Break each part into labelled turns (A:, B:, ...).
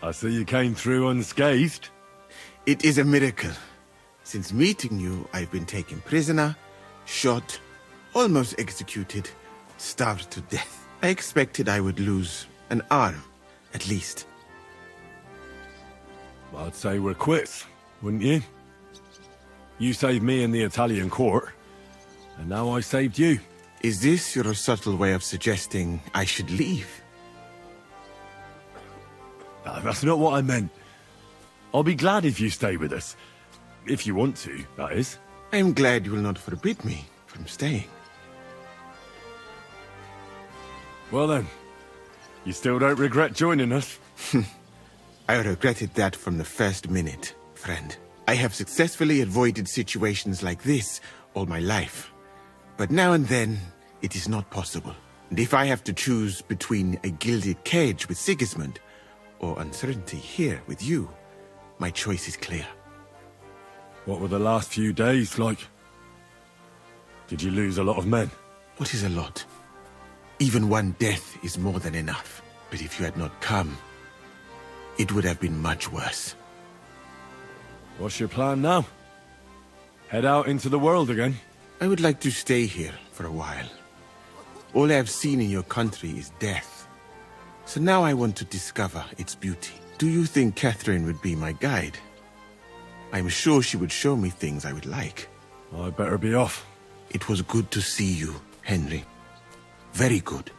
A: I see you came through unscathed.
B: It is a miracle. Since meeting you, I've been taken prisoner, shot, almost executed, starved to death. I expected I would lose an arm, at least.
A: I'd say we're quits, wouldn't you? You saved me in the Italian court, and now I saved you.
B: Is this your subtle way of suggesting I should leave?
A: No, that's not what I meant. I'll be glad if you stay with us. If you want to, that is.
B: I am glad you will not forbid me from staying.
A: Well then, you still don't regret joining us?
B: I regretted that from the first minute, friend. I have successfully avoided situations like this all my life. But now and then, it is not possible. And if I have to choose between a gilded cage with Sigismund or uncertainty here with you, my choice is clear.
A: What were the last few days like? Did you lose a lot of men?
B: What is a lot? Even one death is more than enough. But if you had not come, it would have been much worse.
A: What's your plan now? Head out into the world again?
B: I would like to stay here for a while. All I have seen in your country is death. So now I want to discover its beauty. Do you think Catherine would be my guide? I'm sure she would show me things I would like.
A: I better be off.
B: It was good to see you, Henry. Very good.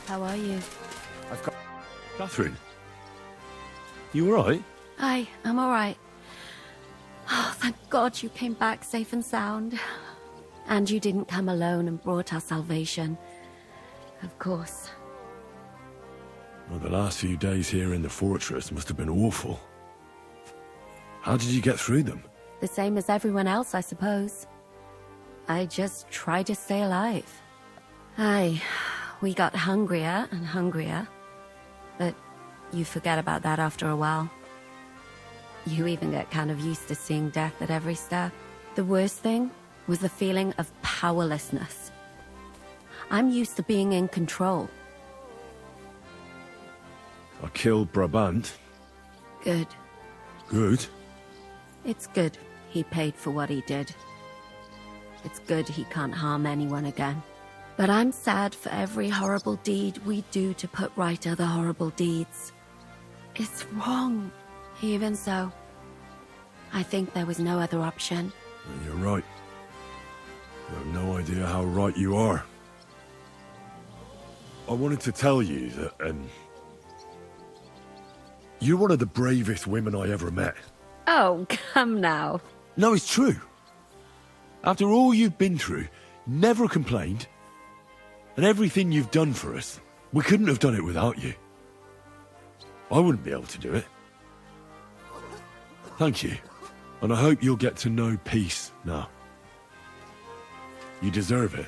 C: How are you?
A: I've got... Catherine? You alright?
C: I'm alright. Oh, thank God you came back safe and sound. And you didn't come alone and brought our salvation. Of course.
A: Well, the last few days here in the fortress must have been awful. How did you get through them?
C: The same as everyone else, I suppose. I just tried to stay alive. We got hungrier and hungrier. But you forget about that after a while. You even get kind of used to seeing death at every step. The worst thing was the feeling of powerlessness. I'm used to being in control.
A: I killed Brabant.
C: Good.
A: Good?
C: It's good he paid for what he did. It's good he can't harm anyone again. But I'm sad for every horrible deed we do to put right other horrible deeds. It's wrong. Even so, I think there was no other option.
A: You're right. You have no idea how right you are. I wanted to tell you that, you're one of the bravest women I ever met.
C: Oh, come now.
A: No, it's true. After all you've been through, never complained, and everything you've done for us, we couldn't have done it without you. I wouldn't be able to do it. Thank you, and I hope you'll get to know peace now. You deserve it.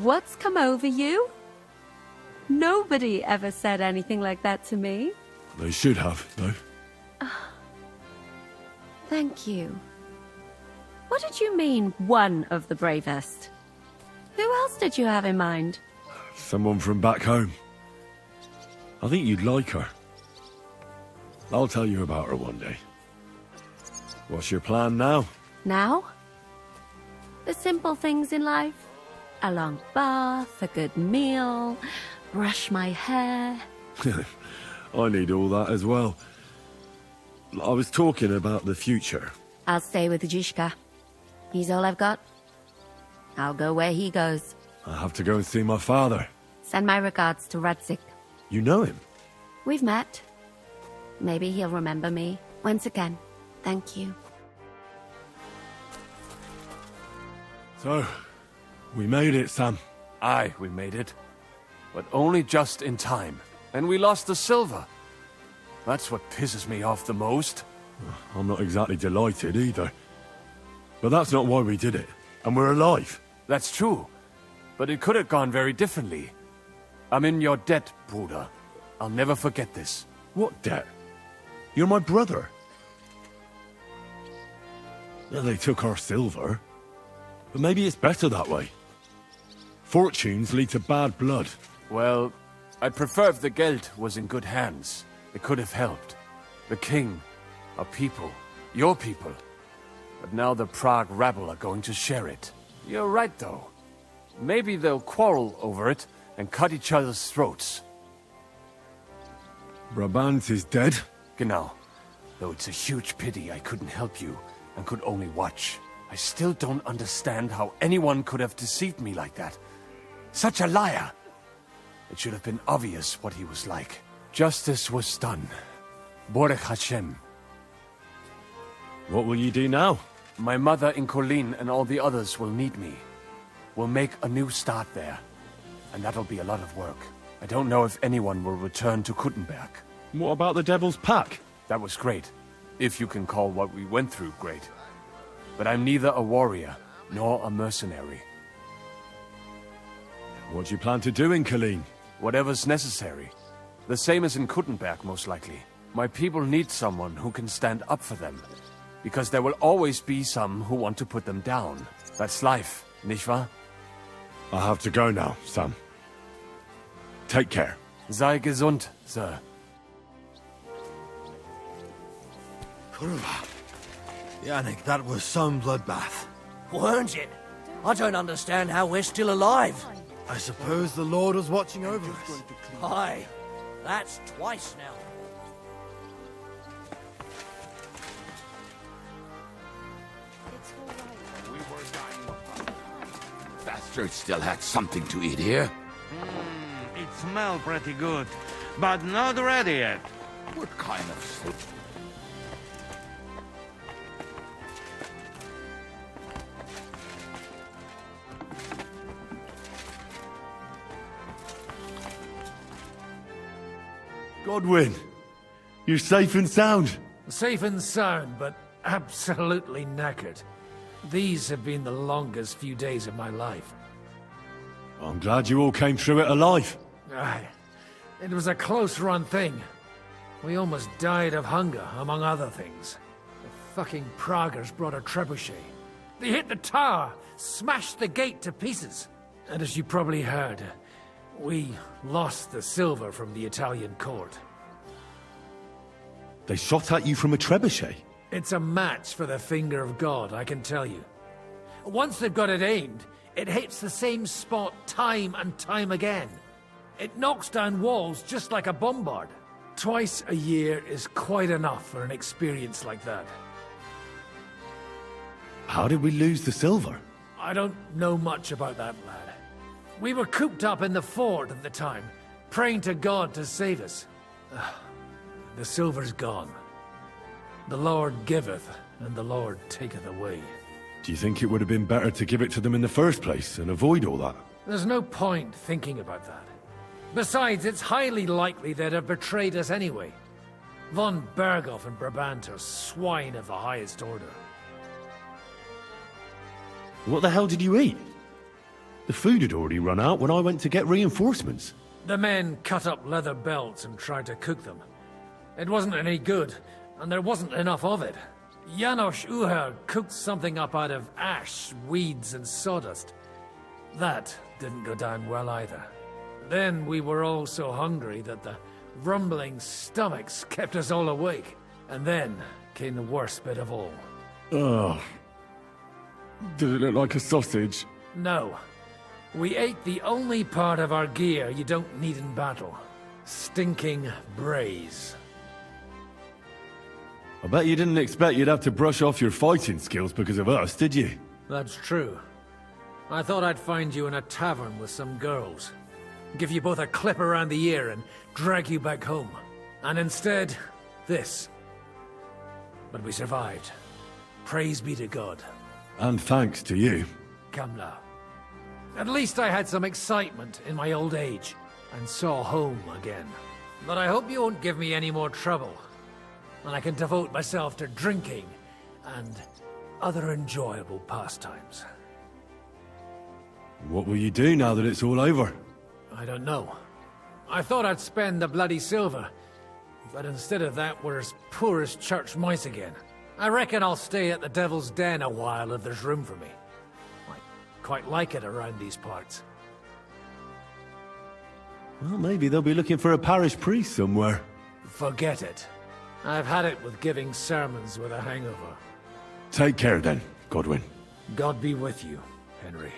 C: What's come over you? Nobody ever said anything like that to me.
A: They should have, though.
C: Thank you. What did you mean, one of the bravest? Who else did you have in mind?
A: Someone from back home. I think you'd like her. I'll tell you about her one day. What's your plan now?
C: Now? The simple things in life. A long bath, a good meal, brush my hair.
A: I need all that as well. I was talking about the future.
C: I'll stay with Zizka. He's all I've got. I'll go where he goes.
A: I have to go and see my father.
C: Send my regards to Radzik.
A: You know him?
C: We've met. Maybe he'll remember me. Once again, thank you.
A: So, we made it, Sam.
D: Aye, we made it. But only just in time. And we lost the silver. That's what pisses me off the most.
A: I'm not exactly delighted either. But that's not why we did it. And we're alive.
D: That's true. But it could have gone very differently. I'm in your debt, Bruder. I'll never forget this.
A: What debt? You're my brother. Yeah, they took our silver. But maybe it's better that way. Fortunes lead to bad blood.
D: Well, I'd prefer if the Geld was in good hands. It could have helped. The king, our people, your people. But now the Prague rabble are going to share it. You're right, though. Maybe they'll quarrel over it and cut each other's throats.
A: Brabant is dead.
D: Genau. Though it's a huge pity I couldn't help you and could only watch. I still don't understand how anyone could have deceived me like that. Such a liar! It should have been obvious what he was like. Justice was done. Baruch Hashem.
A: What will you do now?
D: My mother in Kolin and all the others will need me. We'll make a new start there. And that'll be a lot of work. I don't know if anyone will return to Kuttenberg.
A: What about the Devil's Pack?
D: That was great. If you can call what we went through great. But I'm neither a warrior, nor a mercenary.
A: What do you plan to do in Kolin?
D: Whatever's necessary. The same as in Kuttenberg, most likely. My people need someone who can stand up for them. Because there will always be some who want to put them down. That's life, nicht wahr?
A: I have to go now, Sam. Take care.
D: Sei gesund, sir.
E: Kurwa. Yannick, that was some bloodbath.
F: Weren't it? I don't understand how we're still alive.
E: I suppose the Lord was watching over us.
F: Aye, that's twice now.
G: Bastards still had something to eat here.
H: It smells pretty good, but not ready yet.
G: What kind of soup?
A: Godwin, you're safe and sound.
I: Safe and sound, but absolutely knackered. These have been the longest few days of my life.
A: I'm glad you all came through it alive.
I: Aye. It was a close-run thing. We almost died of hunger, among other things. The fucking Praguers brought a trebuchet. They hit the tower, smashed the gate to pieces. And as you probably heard, we lost the silver from the Italian court.
A: They shot at you from a trebuchet.
I: It's a match for the finger of God, I can tell you. Once they've got it aimed, it hits the same spot time and time again. It knocks down walls just like a bombard. Twice a year is quite enough for an experience like that.
A: How did we lose the silver?
I: I don't know much about that, lad. We were cooped up in the fort at the time, praying to God to save us. The silver's gone. The Lord giveth, and the Lord taketh away.
A: Do you think it would have been better to give it to them in the first place and avoid all that?
I: There's no point thinking about that. Besides, it's highly likely they'd have betrayed us anyway. Von Berghoff and Brabant are swine of the highest order.
A: What the hell did you eat? The food had already run out when I went to get reinforcements.
I: The men cut up leather belts and tried to cook them. It wasn't any good, and there wasn't enough of it. Janos Uher cooked something up out of ash, weeds, and sawdust. That didn't go down well either. Then we were all so hungry that the rumbling stomachs kept us all awake. And then came the worst bit of all.
A: Ugh. Did it look like a sausage?
I: No. We ate the only part of our gear you don't need in battle. Stinking braise.
A: I bet you didn't expect you'd have to brush off your fighting skills because of us, did you?
I: That's true. I thought I'd find you in a tavern with some girls. Give you both a clip around the ear and drag you back home. And instead, this. But we survived. Praise be to God.
A: And thanks to you.
I: Come now. At least I had some excitement in my old age, and saw home again. But I hope you won't give me any more trouble, and I can devote myself to drinking and other enjoyable pastimes.
A: What will you do now that it's all over?
I: I don't know. I thought I'd spend the bloody silver, but instead of that, we're as poor as church mice again. I reckon I'll stay at the Devil's Den a while if there's room for me. I quite like it around these parts.
A: Well, maybe they'll be looking for a parish priest somewhere.
I: Forget it. I've had it with giving sermons with a hangover.
A: Take care then, Godwin.
I: God be with you, Henry.